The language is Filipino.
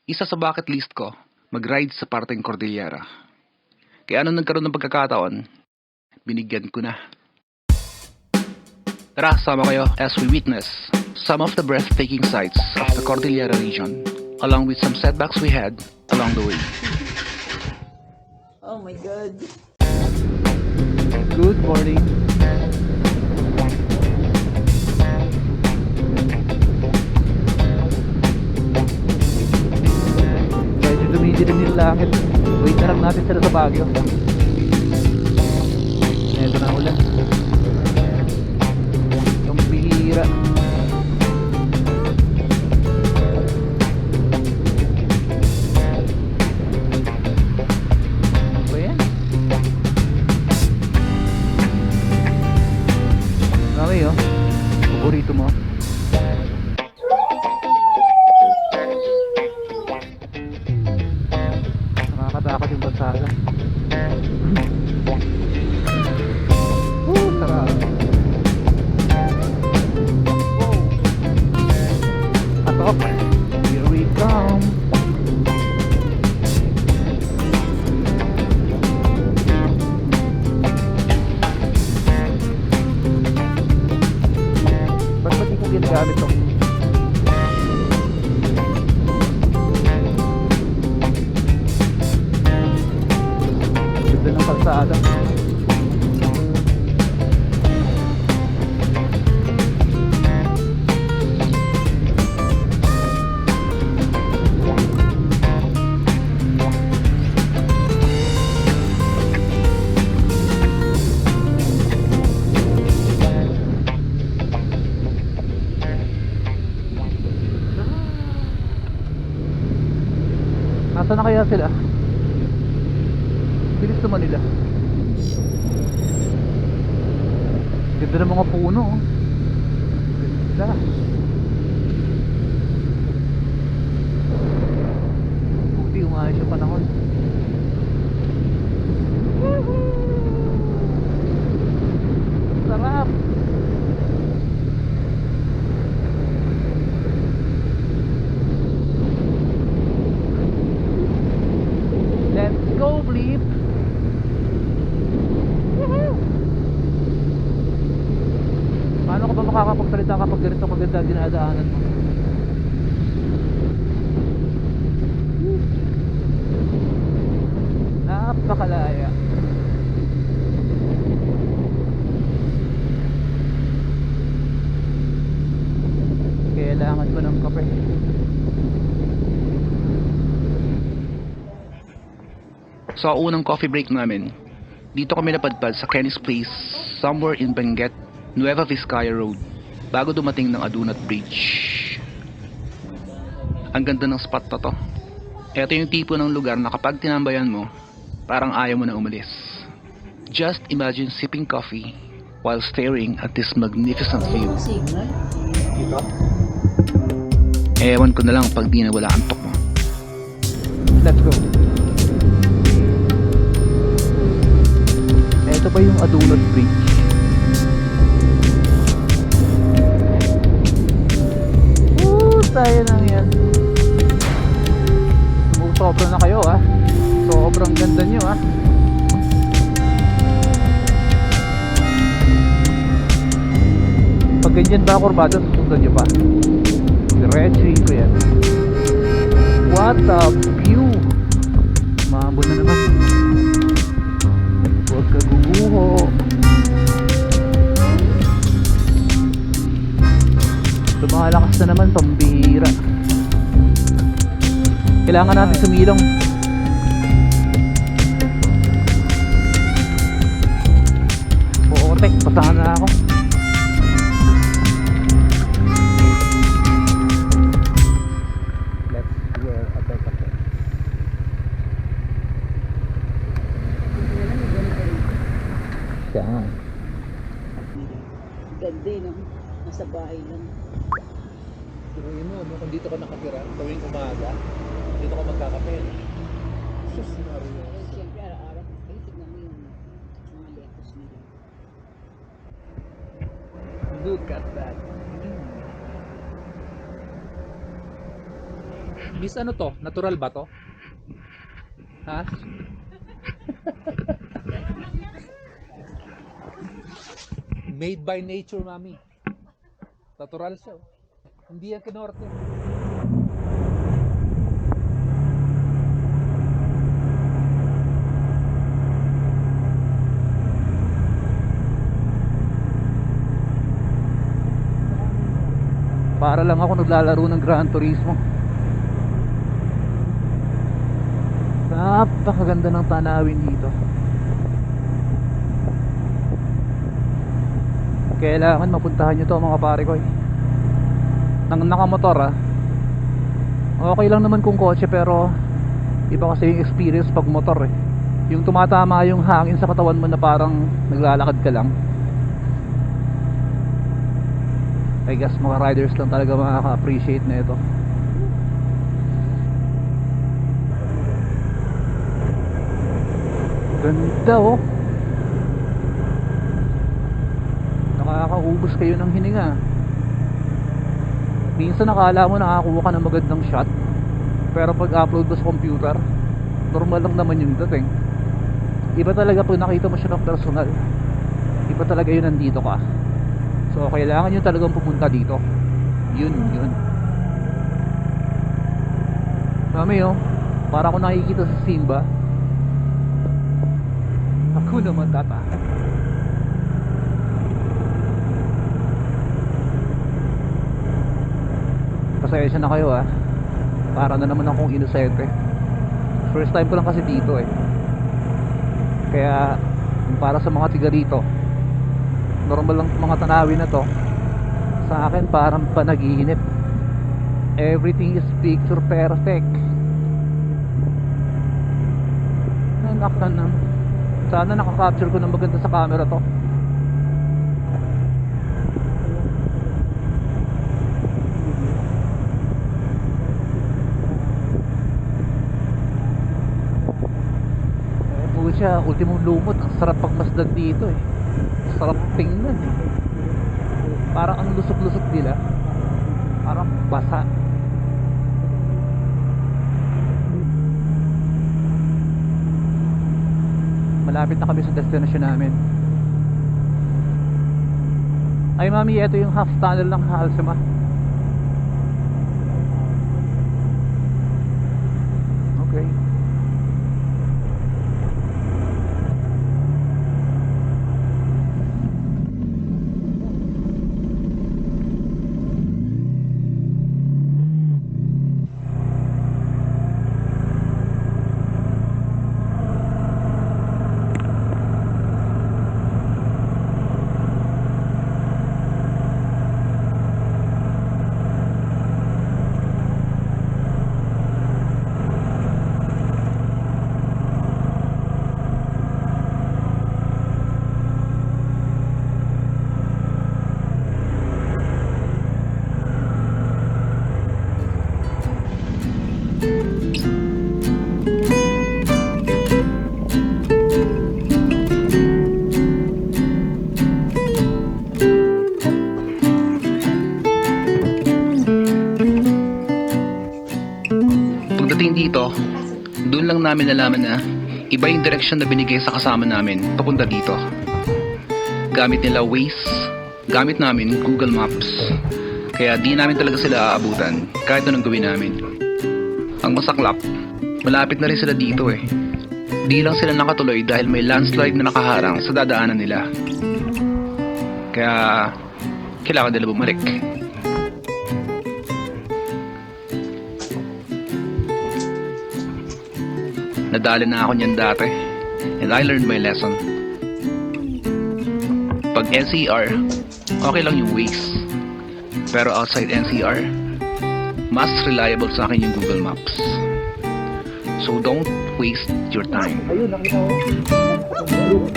Isa sa bucket list ko, mag-ride sa parteng Cordillera. Kaya nung nagkaroon ng pagkakataon, binigyan ko na. Tara, sama kayo as we witness some of the breathtaking sights of the Cordillera region, along with some setbacks we had along the way. Oh my God. Good morning. Medyo dumidilim yung langit. Wait na lang natin sila sa Baguio. Ito na ulan. Ang bihira. Ano ba yan? Mami oh. Paborito mo. Nakakatakot yung bansaga. Sarap. Atop. Here we come. Ba't di ko ginagamit tong ganda ng kalsada? Nasaan na kaya sila? Bilis naman nila. Ganda ng mga puno oh. Ganda. Buti umayos yung panahon. Sarap. Let's go, bleep. Paano ka ba makakapagsalita kapag ganito kaganda ang dinadaanan mo? Napakalaya. Kailangan ko ng kape. Sa unang coffee break namin, dito kami napadpad sa Kenny's Place, somewhere in Benguet, Nueva Vizcaya Road, bago dumating ng Adunat Bridge. Ang ganda ng spot na to. Ito yung tipo ng lugar na kapag tinambayan mo, parang ayaw mo na umalis. Just imagine sipping coffee while staring at this magnificent view. Signal? Ewan ko na lang pag di na wala antok mo. Let's go. Ito ba yung Adunat Bridge? Tayo lang yan. Sumusobra na kayo ah. Sobrang ganda nyo ah. Pag ganyan ba kurbado, susundan nyo pa. Diretsuin ko yan. What a view. Maambon na naman. Huwag ka guguho. Lumalakas na naman, pambihira. Kailangan natin sumilong. Putek, pasahan na ako. Let's wear a better hat. Saan? Ganda no? Nasa bahay lang. Turuin mo, kung dito ka nakatira, tuwing umaga, dito ka magkakape. Sus, Mario. Siyempre araw-araw. Ay, tignan mo yung mga lettuce nila. Look at that. Miss ano to? Natural ba to? Ha? Made by nature, mami. Natural siya. Hindi yan kinorte. Para lang ako naglalaro ng Gran Turismo. Napakaganda ng tanawin dito. Kailangan mapuntahan nyo to mga pare ko nang nakamotor okay lang naman kung kotse, pero iba kasi yung experience pag motor yung tumatama yung hangin sa katawan mo na parang naglalakad ka lang. I guess mga riders lang talaga makaka-appreciate na ito. Ganda nakakaubos kayo ng hininga. Minsan nakala mo nakakuha ka ng magandang shot, pero pag upload mo sa computer normal lang naman yung dating. Iba talaga pag nakita mo siya ng personal. Iba talaga yun nandito ka. So kailangan nyo talagang pumunta dito. Yun Mami para ako nakikita sa Simba. Ako naman tata. Pasensya na kayo para na naman akong inosente. First time ko lang kasi dito Kaya para sa mga tiga dito, normal lang mga tanawin na to. Sa akin parang panaginip. Everything is picture perfect. Anak na. Sana nakaka-capture ko ng maganda sa camera to. Siya, ultimong lumot. Ang sarap pagmasdan dito sarap tingnan parang ang lusok-lusok nila, parang basa. Malapit na kami sa destination namin. Ay mami, ito yung half tunnel ng Halsema. Okay. Pagdating dito, doon lang namin nalaman na iba yung direksyon na binigay sa kasama namin papunta dito. Gamit nila Waze, gamit namin Google Maps. Kaya di namin talaga sila aabutan kahit anong gawin namin. Ang masaklap, malapit na rin sila dito Di lang sila nakatuloy dahil may landslide na nakaharang sa dadaanan nila. Kaya kailangan nila bumalik. Nadali na ako niyan dati, and I learned my lesson. Pag NCR, okay lang yung Waze. Pero outside NCR, mas reliable sa akin yung Google Maps. So don't waste your time. Ayun, nakita ko.